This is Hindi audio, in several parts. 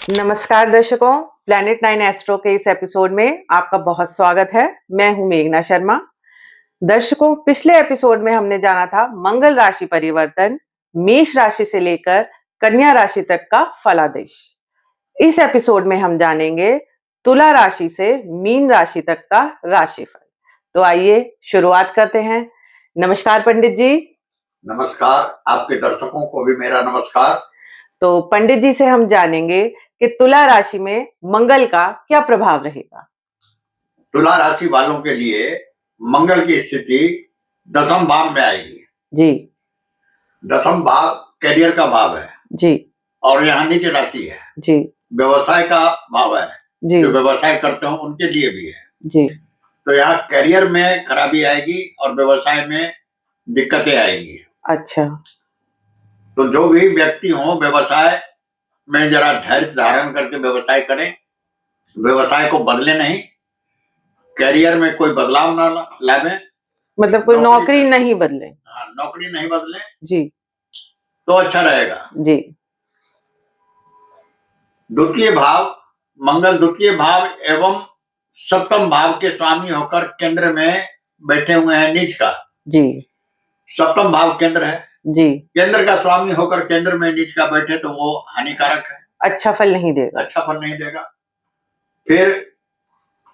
नमस्कार दर्शकों, प्लैनेट 9 एस्ट्रो के इस एपिसोड में आपका बहुत स्वागत है। मैं हूं मेघना शर्मा। दर्शकों, पिछले एपिसोड में हमने जाना था मंगल राशि परिवर्तन, मेष राशि से लेकर कन्या राशि तक का फलादेश। इस एपिसोड में हम जानेंगे तुला राशि से मीन राशि तक का राशिफल। तो आइए शुरुआत करते हैं। नमस्कार पंडित जी। नमस्कार, आपके दर्शकों को भी मेरा नमस्कार। तो पंडित जी से हम जानेंगे कि तुला राशि में मंगल का क्या प्रभाव रहेगा। तुला राशि वालों के लिए मंगल की स्थिति दसम भाव में आएगी जी। दसम भाव कैरियर का भाव है जी। और यहाँ नीच राशि है जी। व्यवसाय का भाव है जी। जो व्यवसाय करते हो उनके लिए भी है जी। तो यहाँ कैरियर में खराबी आएगी और व्यवसाय में दिक्कतें आएगी। अच्छा। तो जो भी व्यक्ति हो व्यवसाय में जरा धैर्य धारण करके व्यवसाय करें, व्यवसाय को बदले नहीं, कैरियर में कोई बदलाव न लावे, मतलब कोई नौकरी नहीं बदले। हाँ, नौकरी नहीं बदले जी। तो अच्छा रहेगा। जी। द्वितीय भाव मंगल द्वितीय भाव एवं सप्तम भाव के स्वामी होकर केंद्र में बैठे हुए हैं नीच का। जी। सप्तम भाव केंद्र है। जी। केंद्र का स्वामी होकर केंद्र में नीच का बैठे तो वो हानिकारक है, अच्छा फल नहीं देगा। अच्छा फल नहीं देगा। फिर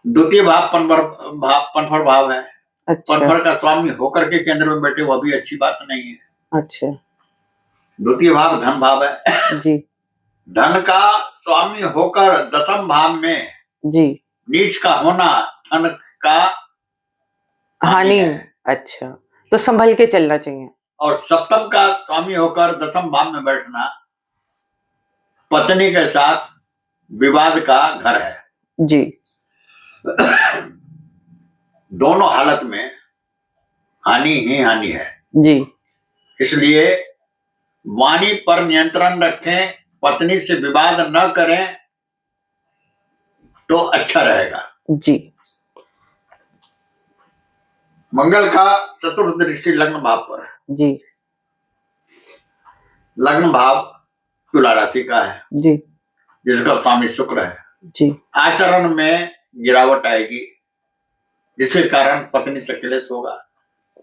द्वितीय भाव पनफर भाव है। अच्छा। पनफर का स्वामी होकर के केंद्र में बैठे वो भी अच्छी बात नहीं है। अच्छा। द्वितीय भाव धन भाव है। जी। धन का स्वामी होकर दसम भाव में जी नीच का होना धन का हानि। अच्छा, तो संभल के चलना चाहिए। और सप्तम का स्वामी होकर दसम भाव में बैठना पत्नी के साथ विवाद का घर है। जी। दोनों हालत में हानि ही हानि है। जी। इसलिए वाणी पर नियंत्रण रखें, पत्नी से विवाद न करें तो अच्छा रहेगा। जी। मंगल का चतुर्थ दृष्टि लग्न भाव पर है। जी। लग्न भाव तुला राशि का है। जी। जिसका स्वामी शुक्र है। जी। आचरण में गिरावट आएगी जिसके कारण पत्नी से क्लेश होगा।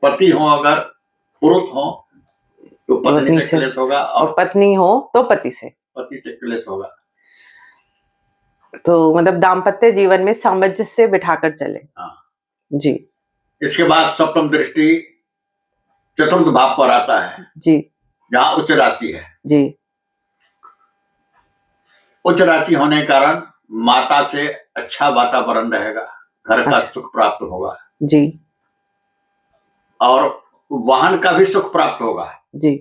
पति हो अगर पुरुष हो तो पत्नी से क्लेश होगा और पत्नी हो तो पति से क्लेश होगा। तो मतलब दाम्पत्य जीवन में सामंजस्य बिठाकर चले। हाँ जी। इसके बाद सप्तम दृष्टि चतुर्थ भाव पर आता है। जी। जहाँ उच्च राशि है। जी। उच्च राशि होने के कारण माता से अच्छा वातावरण रहेगा, घर का सुख प्राप्त होगा। जी। और वाहन का भी सुख प्राप्त होगा। जी।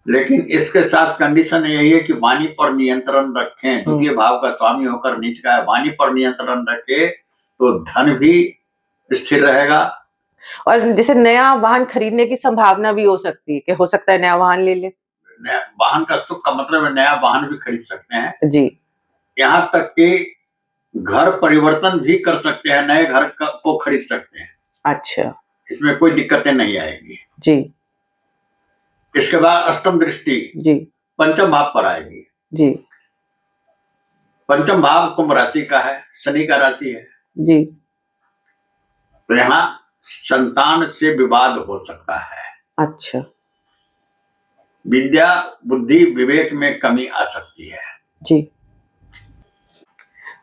लेकिन इसके साथ कंडीशन यही है कि वाणी पर नियंत्रण रखें। द्वितीय भाव का स्वामी होकर नीच का है, वाणी पर नियंत्रण रखे तो धन भी स्थिर रहेगा। और जैसे नया वाहन खरीदने की संभावना भी हो सकती है कि हो सकता है नया वाहन ले ले। नया वाहन का सुख का मतलब है नया वाहन भी खरीद सकते हैं। जी। यहाँ तक कि घर परिवर्तन भी कर सकते हैं, नए घर को खरीद सकते हैं। अच्छा। इसमें कोई दिक्कतें नहीं आएगी। जी। इसके बाद अष्टम दृष्टि जी पंचम भाव पर आएगी। जी। पंचम भाव कुंभ राशि का है, शनि का राशि है। जी। तो यहाँ संतान से विवाद हो सकता है। अच्छा। विद्या बुद्धि विवेक में कमी आ सकती है। जी।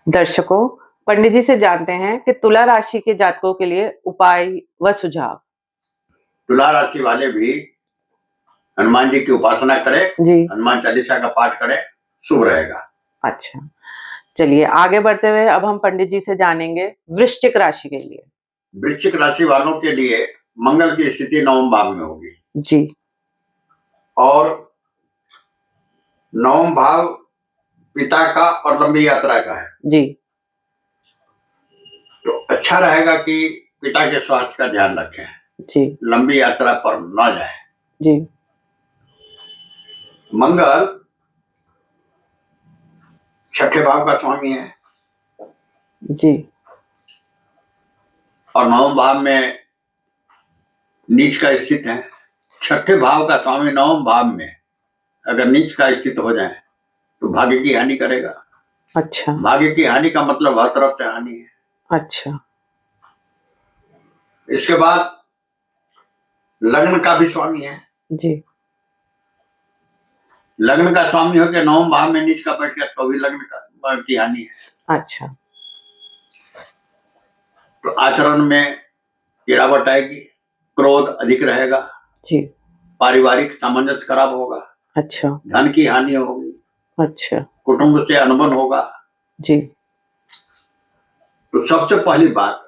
दर्शकों, पंडित जी से जानते हैं कि तुला राशि के जातकों के लिए उपाय व सुझाव। तुला राशि वाले भी हनुमान जी की उपासना करें। जी। हनुमान चालीसा का पाठ करें, शुभ रहेगा। अच्छा, चलिए आगे बढ़ते हुए अब हम पंडित जी से जानेंगे वृश्चिक राशि के लिए। वृश्चिक राशि वालों के लिए मंगल की स्थिति नवम भाव में होगी। जी। और नवम भाव पिता का और लंबी यात्रा का है। जी। तो अच्छा रहेगा कि पिता के स्वास्थ्य का ध्यान रखें। जी। लंबी यात्रा पर न जाए। जी। मंगल छठे भाव का स्वामी है। जी। और नवम भाव में नीच का स्थित है। छठे भाव का स्वामी नवम भाव में अगर नीच का स्थित हो जाए तो भाग्य की हानि करेगा। अच्छा भाग्य की हानि का मतलब हर तरफ से हानि है। अच्छा इसके बाद लग्न का भी स्वामी है। जी लग्न का स्वामी हो के नवम भाव में नीच का बैठ गया तो भी लग्न की हानि है। अच्छा तो आचरण में गिरावट आएगी, क्रोध अधिक रहेगा, जी पारिवारिक सामंजस्य खराब होगा, अच्छा धन की हानि होगी, अच्छा कुटुंब से अनबन होगा। जी तो सबसे पहली बात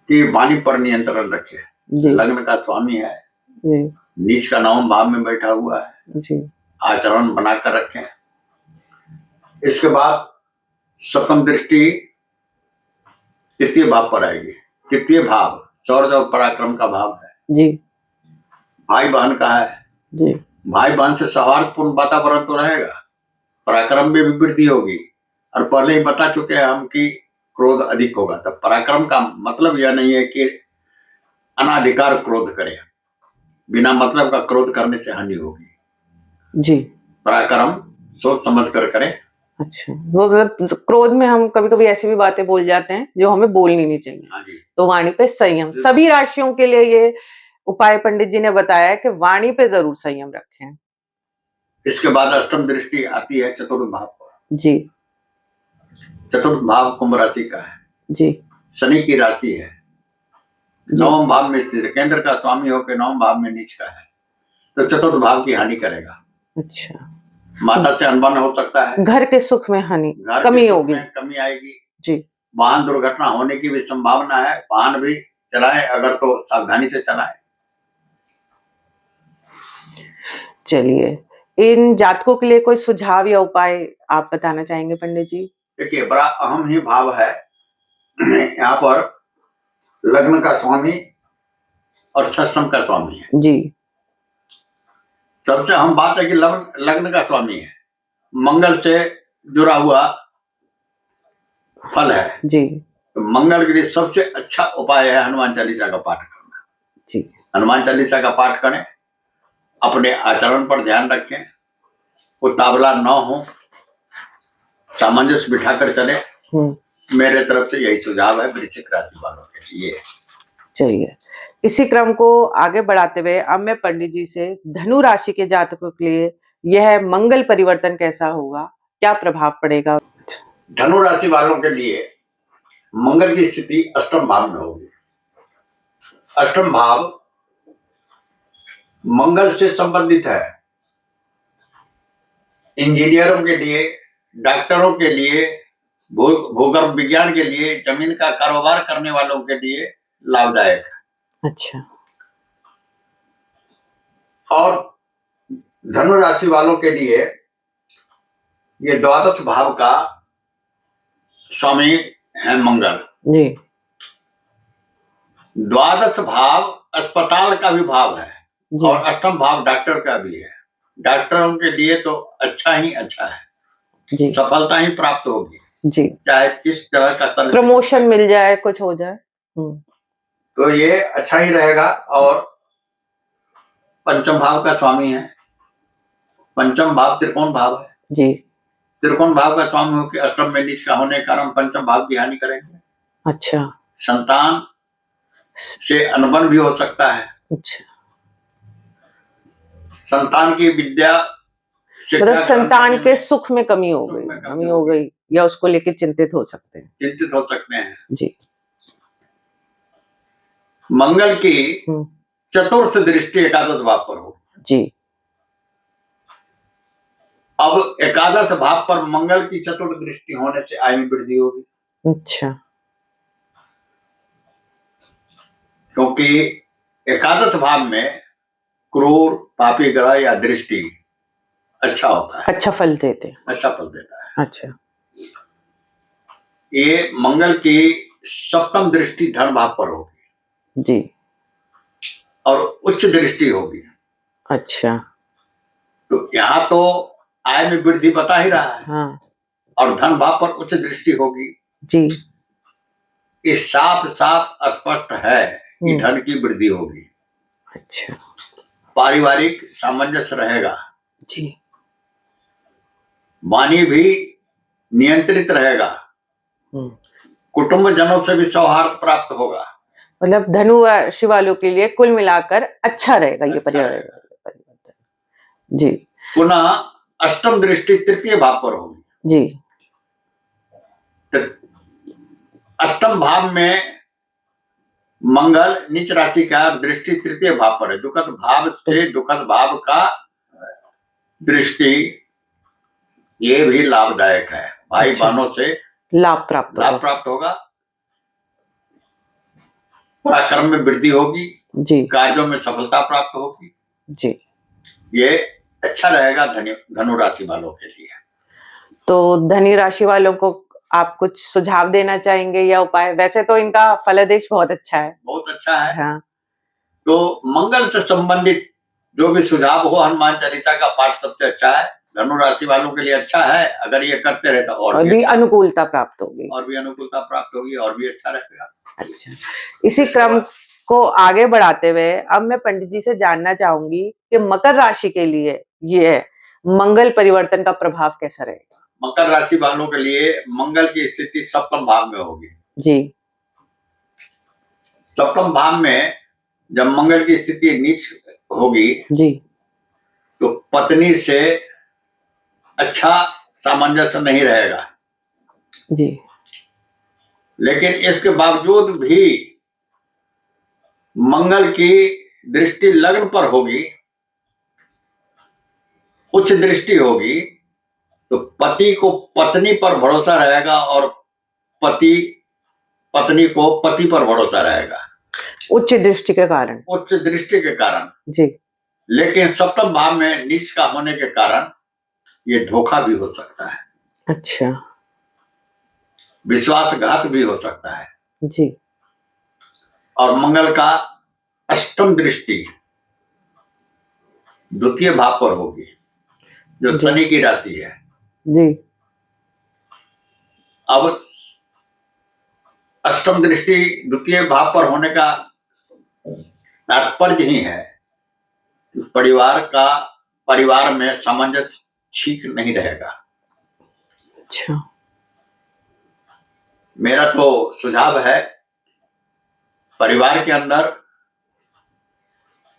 कि वाणी पर नियंत्रण रखे। जी लग्न का स्वामी है, जी नीच का नवम भाव में बैठा हुआ है, जी आचरण बनाकर रखें। इसके बाद सप्तम दृष्टि तृतीय भाव पर आएगी। तृतीय भाव शौर्य और पराक्रम का भाव है, जी भाई बहन का है। जी भाई बहन से सौहार्दपूर्ण वातावरण तो रहेगा, पराक्रम में भी वृद्धि होगी। और पहले ही बता चुके हैं हम कि क्रोध अधिक होगा। तो पराक्रम का मतलब यह नहीं है कि अनाधिकार क्रोध करे, बिना मतलब का क्रोध करने से हानि होगी। जी पराक्रम सोच समझ कर करे। अच्छा, वो मतलब क्रोध में हम कभी कभी ऐसी भी बातें बोल जाते हैं जो हमें बोलनी नहीं चाहिए। हाँ जी। तो वाणी पे संयम, सभी राशियों के लिए ये उपाय पंडित जी ने बताया है कि वाणी पे जरूर संयम रखें। इसके बाद अष्टम दृष्टि आती है चतुर्थ भाव पर। जी चतुर्थ भाव कुंभ राशि का है, जी शनि की राशि है, नवम भाव में स्थित है, केंद्र का स्वामी होकर नवम भाव में नीच का है। तो चतुर्थ भाव की हानि करेगा। अच्छा, माता से अनबन हो सकता है, घर के सुख में हानि, घर कमी के सुख होगी। में कमी आएगी। जी वाहन दुर्घटना होने की भी संभावना है। वाहन भी चलाएं अगर तो सावधानी से चलाएं। चलिए, इन जातकों के लिए कोई सुझाव या उपाय आप बताना चाहेंगे पंडित जी? देखिए, बड़ा अहम ही भाव है यहाँ पर। लग्न का स्वामी और षष्टम का स्वामी है। जी सबसे अहम बात है कि लग्न का स्वामी है, मंगल से जुड़ा हुआ फल है। जी तो मंगल के लिए सबसे अच्छा उपाय है हनुमान चालीसा का पाठ करना। जी हनुमान चालीसा का पाठ करें, अपने आचरण पर ध्यान रखें, उतावला न हो, सामंजस्य बिठाकर चले। मेरे तरफ से यही सुझाव है वृश्चिक राशि वालों के लिए। चलिए, इसी क्रम को आगे बढ़ाते हुए अब मैं पंडित जी से धनु राशि के जातकों के लिए यह मंगल परिवर्तन कैसा होगा, क्या प्रभाव पड़ेगा? धनु राशि वालों के लिए मंगल की स्थिति अष्टम भाव में होगी। अष्टम भाव मंगल से संबंधित है। इंजीनियरों के लिए, डॉक्टरों के लिए, भूगर्भ विज्ञान के लिए, जमीन का कारोबार करने वालों के लिए लाभदायक है। अच्छा, और धनु राशि वालों के लिए ये द्वादश भाव का स्वामी है मंगल। जी द्वादश भाव अस्पताल का भी भाव है जी और अष्टम भाव डॉक्टर का भी है। डॉक्टरों के लिए तो अच्छा ही अच्छा है, जी सफलता ही प्राप्त होगी, जी, चाहे किस तरह का स्तर प्रमोशन मिल जाए, कुछ हो जाए, तो ये अच्छा ही रहेगा। और पंचम भाव का स्वामी है, पंचम भाव त्रिकोण भाव है। जी त्रिकोण भाव का स्वामी होकर अष्टम में नीच का होने के कारण पंचम भाव की हानि करेंगे। अच्छा संतान से अनबन भी हो सकता है। अच्छा, संतान की विद्या, मतलब संतान के सुख में कमी हो गई या उसको लेके चिंतित हो सकते हैं। जी। मंगल की चतुर्थ दृष्टि एकादश भाव पर हो जी। अब एकादश भाव पर मंगल की चतुर्थ दृष्टि होने से आय में वृद्धि होगी। अच्छा, क्योंकि एकादश भाव में क्रूर, पापी ग्रह या दृष्टि अच्छा होता है, अच्छा फल देता है। अच्छा, ये मंगल की सप्तम दृष्टि धन भाव पर होगी जी, और उच्च दृष्टि होगी। अच्छा, तो यहाँ तो आय में वृद्धि बता ही रहा है। हाँ, और धन भाव पर उच्च दृष्टि होगी जी। ये साफ साफ स्पष्ट है कि धन की वृद्धि होगी। अच्छा, पारिवारिक सामंजस्य रहेगा। जी। वाणी भी नियंत्रित रहेगा, हम्म। कुटुंब जनों से भी सौहार्द प्राप्त होगा। मतलब धनु राशि वालों के लिए कुल मिलाकर अच्छा रहेगा ये अच्छा रहेगा। परिवर्तन। जी पुनः अष्टम दृष्टि तृतीय भाव पर होगी। जी। तो अष्टम भाव में मंगल नीच राशि का दृष्टि तृतीय भाव पर है। दुखद भाव से दुखद भाव का दृष्टि ये भी लाभदायक है। भाई अच्छा। बहनों से लाभ प्राप्त होगा, पराक्रम में वृद्धि होगी, जी कार्यों में सफलता प्राप्त होगी। जी। ये अच्छा रहेगा धनु राशि वालों के लिए। तो धनु राशि वालों को आप कुछ सुझाव देना चाहेंगे या उपाय? वैसे तो इनका फलादेश बहुत अच्छा है। बहुत अच्छा है। हाँ। तो मंगल से संबंधित जो भी सुझाव हो, हनुमान चालीसा का पाठ सबसे अच्छा है। धनु राशि वालों के लिए अच्छा है। अगर ये करते रहे तो और भी अच्छा, अनुकूलता प्राप्त होगी, और भी अनुकूलता प्राप्त होगी, और भी अच्छा रहेगा। अच्छा। इसी क्रम को आगे बढ़ाते हुए अब मैं पंडित जी से जानना चाहूंगी कि मकर राशि के लिए ये मंगल परिवर्तन का प्रभाव कैसा रहेगा? मकर राशि वालों के लिए मंगल की स्थिति सप्तम भाव में होगी। जी। सप्तम भाव में जब मंगल की स्थिति नीच होगी जी, तो पत्नी से अच्छा सामंजस्य नहीं रहेगा। जी। लेकिन इसके बावजूद भी मंगल की दृष्टि लग्न पर होगी, उच्च दृष्टि होगी, तो पति को पत्नी पर भरोसा रहेगा और पत्नी को पति पर भरोसा रहेगा, उच्च दृष्टि के कारण। उच्च दृष्टि के कारण। जी। लेकिन सप्तम भाव में नीच का होने के कारण ये धोखा भी हो सकता है। अच्छा। विश्वासघात भी हो सकता है। जी। और मंगल का अष्टम दृष्टि द्वितीय भाव पर होगी, जो शनि की राशि है। जी। अब अष्टम दृष्टि द्वितीय भाव पर होने का तात्पर्य ही है कि परिवार में सामंजस्य ठीक नहीं रहेगा। अच्छा। मेरा तो सुझाव है, परिवार के अंदर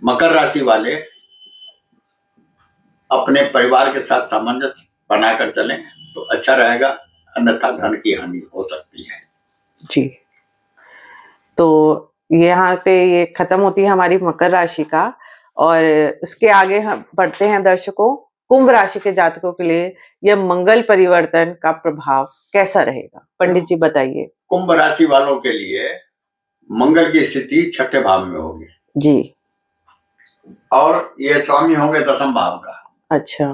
मकर राशि वाले अपने परिवार के साथ सामंजस्य बनाकर चलें तो अच्छा रहेगा, अन्यथा धन की हानि हो सकती है। जी। तो यहाँ पे ये खत्म होती है हमारी मकर राशि का, और इसके आगे हम बढ़ते हैं दर्शकों। कुंभ राशि के जातकों के लिए यह मंगल परिवर्तन का प्रभाव कैसा रहेगा? पंडित जी बताइए। कुंभ राशि वालों के लिए मंगल की स्थिति छठे भाव में होगी। जी। और ये स्वामी होंगे दसम भाव का। अच्छा।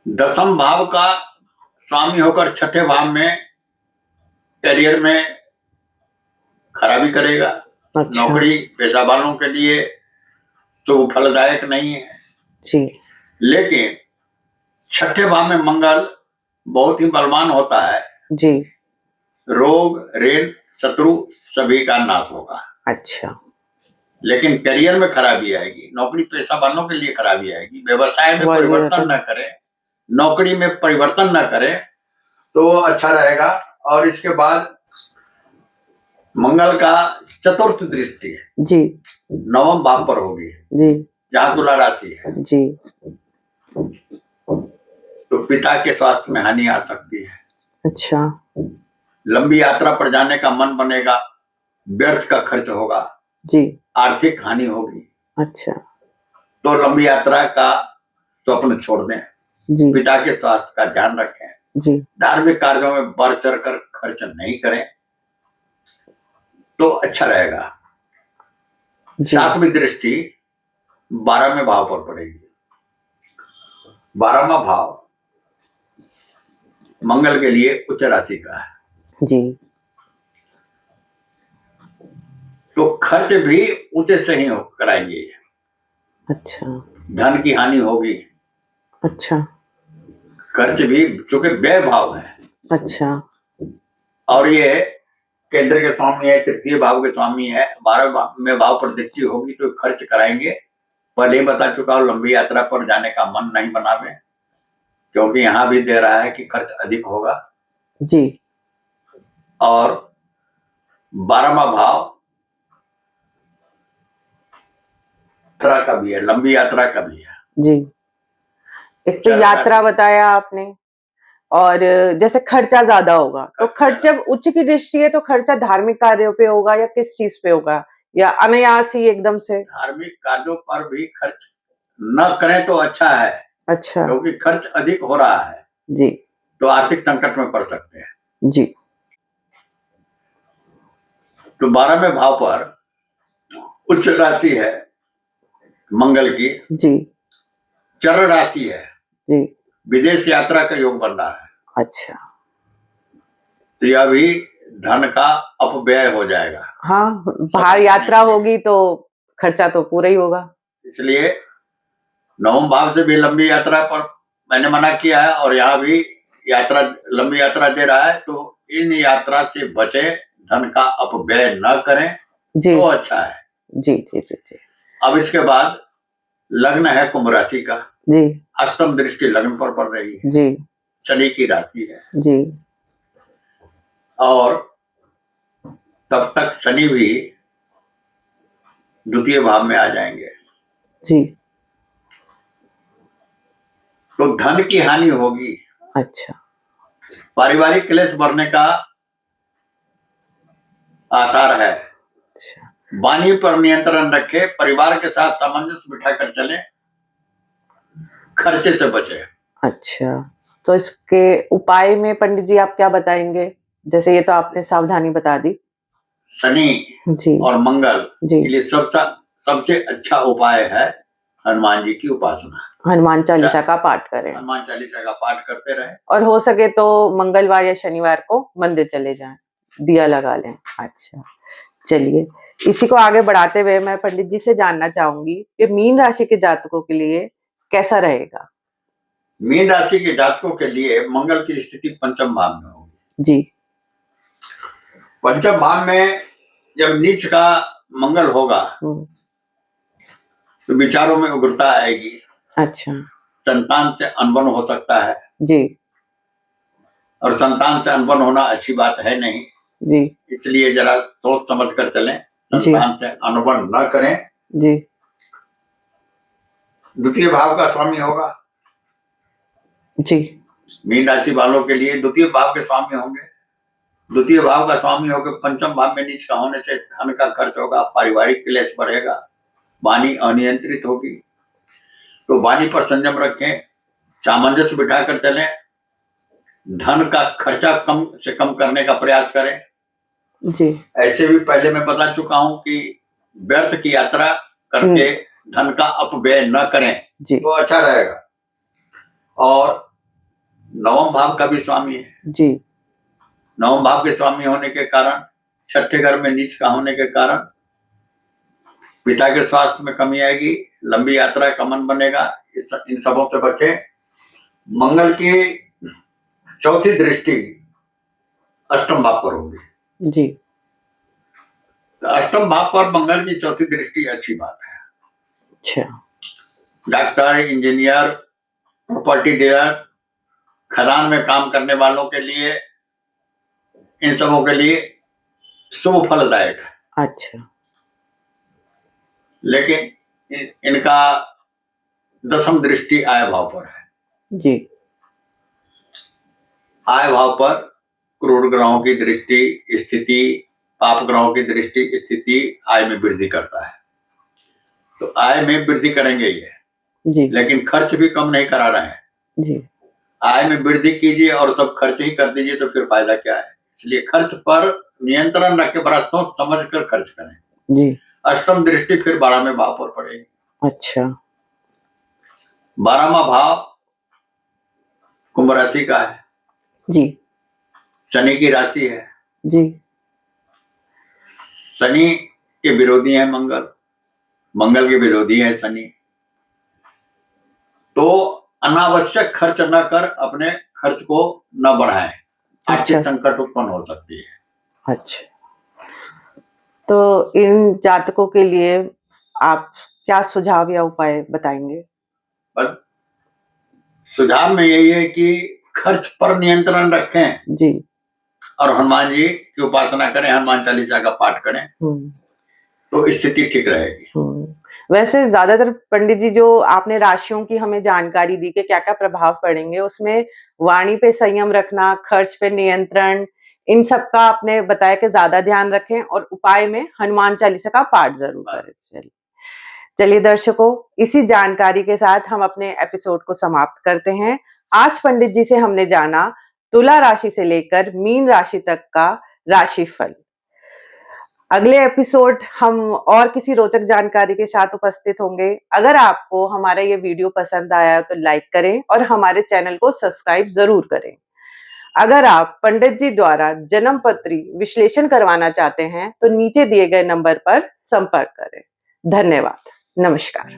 दसम भाव का स्वामी होकर छठे भाव में करियर में खराबी करेगा। अच्छा। नौकरी पेशा वालों के लिए शुभ फलदायक नहीं है। जी। लेकिन छठे भाव में मंगल बहुत ही बलवान होता है। जी। रोग ऋण शत्रु सभी का नाश होगा। अच्छा। लेकिन करियर में खराबी आएगी, नौकरी पेशा वालों के लिए खराबी आएगी। व्यवसाय में परिवर्तन न करें, नौकरी में परिवर्तन न करें तो अच्छा रहेगा। और इसके बाद मंगल का चतुर्थ दृष्टि है जी नवम भाव पर होगी, जी, जहाँ तुला राशि है। जी। तो पिता के स्वास्थ्य में हानि आ सकती है। अच्छा। लंबी यात्रा पर जाने का मन बनेगा, व्यर्थ का खर्च होगा। जी। आर्थिक हानि होगी। अच्छा। तो लंबी यात्रा का स्वप्न छोड़ दें। जी। पिता के स्वास्थ्य का ध्यान रखें। जी। धार्मिक कार्यों में बढ़ चढ़ कर खर्च नहीं करें तो अच्छा रहेगा। सातवीं दृष्टि 12वें भाव पर पड़ेगी। 12वां भाव मंगल के लिए उच्च राशि का है। जी। तो खर्च भी ऊंचे से ही कराएंगे। अच्छा। धन की हानि होगी। अच्छा। खर्च भी, चूंकि व्यय भाव है। अच्छा। और ये केंद्र के स्वामी है, तृतीय भाव के स्वामी है, 12वें भाव पर दृष्टि होगी तो खर्च कराएंगे। पहले ही बता चुका हूं, लंबी यात्रा पर जाने का मन नहीं बनावे। क्योंकि यहाँ भी दे रहा है कि खर्च अधिक होगा। जी। और 12वां भाव यात्रा का भी है, लंबी यात्रा का भी है। जी। एक तो यात्रा बताया आपने, और जैसे खर्चा ज्यादा होगा, तो खर्च जब उच्च की दृष्टि है तो खर्चा धार्मिक कार्यों पे होगा या किस चीज पे होगा, या अनायास ही एकदम से? धार्मिक कार्यों पर भी खर्च न करें तो अच्छा है। अच्छा। क्योंकि खर्च अधिक हो रहा है जी। तो आर्थिक संकट में पड़ सकते हैं। जी। तो 12वें भाव पर उच्च राशि है मंगल की। जी। चर राशि है। जी। विदेश यात्रा का योग बन रहा है। अच्छा। तो यह भी धन का अपव्यय हो जाएगा। हाँ, बाहर यात्रा होगी तो खर्चा तो पूरा ही होगा। इसलिए 9वें भाव से भी लंबी यात्रा पर मैंने मना किया है, और यहाँ भी यात्रा, लंबी यात्रा दे रहा है, तो इन यात्रा से बचे, धन का अपव्यय न करें जी। तो अच्छा है। जी जी जी जी। अब इसके बाद लग्न है कुंभ राशि का। जी। अष्टम दृष्टि लग्न पर पड़ रही है। जी। शनि की राशि है। जी। और तब तक शनि भी द्वितीय भाव में आ जाएंगे। जी। तो धन की हानि होगी। अच्छा। पारिवारिक क्लेश बढ़ने का आसार है। अच्छा। वाणी पर नियंत्रण रखे, परिवार के साथ सामंजस्य बिठाकर चले, खर्चे से बचे। अच्छा, तो इसके उपाय में पंडित जी आप क्या बताएंगे? जैसे ये तो आपने सावधानी बता दी। शनि जी। और मंगल जी। के लिए सबसे अच्छा उपाय है हनुमान जी की उपासना। हनुमान चालीसा का पाठ करें, हनुमान चालीसा का पाठ करते रहे, और हो सके तो मंगलवार या शनिवार को मंदिर चले जाएं, दिया लगा लें। अच्छा, चलिए, इसी को आगे बढ़ाते हुए मैं पंडित जी से जानना चाहूंगी कि मीन राशि के जातकों के लिए कैसा रहेगा? मीन राशि के जातकों के लिए मंगल की स्थिति पंचम भाव में होगी। जी। पंचम भाव में जब नीच का मंगल होगा तो विचारों में उग्रता आएगी। अच्छा। संतान से अनबन हो सकता है। जी। और संतान से अनबन होना अच्छी बात है नहीं। जी। इसलिए जरा सोच समझ कर चलें, संतान से अनबन न करें। जी। द्वितीय भाव का स्वामी होगा। जी। मीन राशि वालों के लिए द्वितीय भाव के स्वामी होंगे। द्वितीय भाव का स्वामी होकर पंचम भाव में नीच का होने से धन का खर्च होगा, पारिवारिक क्लेश बढ़ेगा, वाणी अनियंत्रित होगी। तो वाणी पर संयम रखें, सामंजस्य बिठाकर चलें, धन का खर्चा कम से कम करने का प्रयास करें। जी। ऐसे भी पहले मैं बता चुका हूं कि व्यर्थ की यात्रा करके धन का अपव्यय न करें जी। तो अच्छा रहेगा। और 9वें भाव का भी स्वामी है जी। 9वें भाव के स्वामी होने के कारण, छठे घर में नीच का होने के कारण पिता के स्वास्थ्य में कमी आएगी, लंबी यात्रा का मन बनेगा। इन सबों से बचे। मंगल की चौथी दृष्टि अष्टम भाव पर होगी जी। तो अष्टम भाव पर मंगल की चौथी दृष्टि अच्छी बात है। अच्छा। डॉक्टर, इंजीनियर, प्रॉपर्टी डीलर, खदान में काम करने वालों के लिए, इन सबों के लिए शुभ फलदायक है। अच्छा। लेकिन इनका दसम दृष्टि आय भाव पर है जी। आय भाव पर क्रूर ग्रहों की दृष्टि स्थिति, पाप ग्रहों की दृष्टि स्थिति आय में वृद्धि करता है। तो आय में वृद्धि करेंगे ये जी। लेकिन खर्च भी कम नहीं करा रहे हैं जी। आय में वृद्धि कीजिए और सब खर्च ही कर दीजिए तो फिर फायदा क्या है। इसलिए खर्च पर नियंत्रण रख के बड़ा सोच समझ कर खर्च करें जी। अष्टम दृष्टि फिर 12वें भाव पर पड़ेगी। अच्छा। 12वां भाव कुंभ राशि का है जी। शनि की राशि है जी। शनि के विरोधी है मंगल, मंगल के विरोधी है शनि। तो अनावश्यक खर्च न कर अपने खर्च को न बढ़ाएं। आर्थिक संकट उत्पन्न हो सकती है। अच्छा, तो इन जातकों के लिए आप क्या सुझाव या उपाय बताएंगे? सुझाव में यही है कि खर्च पर नियंत्रण रखें जी। और हनुमान जी की उपासना करें, हनुमान चालीसा का पाठ करें, तो स्थिति ठीक रहेगी। वैसे ज्यादातर पंडित जी जो आपने राशियों की हमें जानकारी दी कि क्या क्या प्रभाव पड़ेंगे, उसमें वाणी पे संयम रखना, खर्च पे नियंत्रण, इन सब का आपने बताया कि ज्यादा ध्यान रखें और उपाय में हनुमान चालीसा का पाठ जरूर करें। चलिए दर्शकों, इसी जानकारी के साथ हम अपने एपिसोड को समाप्त करते हैं। आज पंडित जी से हमने जाना तुला राशि से लेकर मीन राशि तक का राशिफल। अगले एपिसोड हम और किसी रोचक जानकारी के साथ उपस्थित होंगे। अगर आपको हमारा ये वीडियो पसंद आया तो लाइक करें और हमारे चैनल को सब्सक्राइब जरूर करें। अगर आप पंडित जी द्वारा जन्म पत्री विश्लेषण करवाना चाहते हैं तो नीचे दिए गए नंबर पर संपर्क करें। धन्यवाद। नमस्कार।